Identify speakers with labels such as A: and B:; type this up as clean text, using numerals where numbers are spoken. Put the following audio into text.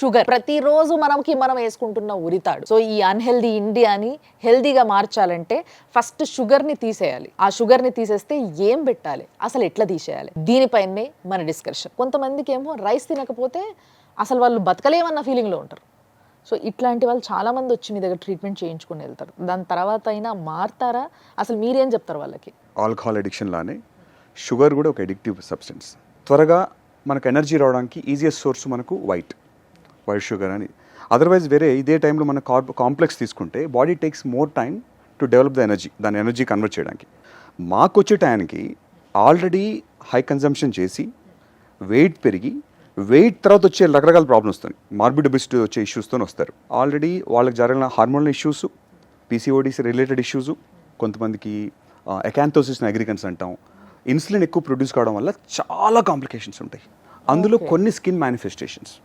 A: Sugar ప్రతిరోజు మనం వేసుకుంటున్న ఉరితాడు. So ఈ అన్హెల్దీ ఇండియాని హెల్దీగా మార్చాలంటే ఫస్ట్ షుగర్ ని తీసేయాలి. ఆ షుగర్ ని తీసేస్తే ఏం పెట్టాలి, అసలు ఎట్లా తీసేయాలి, దీనిపైనే మన డిస్కషన్. కొంతమందికి ఏమో రైస్ తినకపోతే అసలు వాళ్ళు బతకలేమన్న ఫీలింగ్ లో ఉంటారు. సో ఇట్లాంటి వాళ్ళు చాలా మంది వచ్చి మీ దగ్గర ట్రీట్మెంట్ చేయించుకుని వెళ్తారు. దాని తర్వాత అయినా మారతారా? అసలు మీరేం చెప్తారు వాళ్ళకి?
B: ఆల్కహాల్ అడిక్షన్ లానే షుగర్ కూడా ఒక ఎడిక్టివ్ సబ్స్టెన్స్. త్వరగా మనకు ఎనర్జీ రావడానికి ఈజియెస్ట్ సోర్స్ మనకు వైట్ షుగర్ అని. అదర్వైజ్ వేరే ఇదే టైంలో మన కాంప్లెక్స్ తీసుకుంటే body takes more time to develop the energy, దాని ఎనర్జీ కన్వర్ట్ చేయడానికి. మాకు వచ్చే టైంకి ఆల్రెడీ హై కన్జంప్షన్ చేసి వెయిట్ పెరిగి వెయిట్ తర్వాత వచ్చే రకరకాల ప్రాబ్లమ్స్ వస్తాయి. మార్బిడ్ ఒబెసిటీ వచ్చే ఇష్యూస్తో వస్తారు. ఆల్రెడీ వాళ్ళకి జరిగిన hormonal issues, PCODs related issues, కొంతమందికి ఎకాంథోసిస్ అగ్రికన్స్ అంటాం, ఇన్సులిన్ ఎక్కువ ప్రొడ్యూస్ కావడం వల్ల చాలా కాంప్లికేషన్స్ ఉంటాయి. అందులో కొన్ని స్కిన్ మేనిఫెస్టేషన్స్.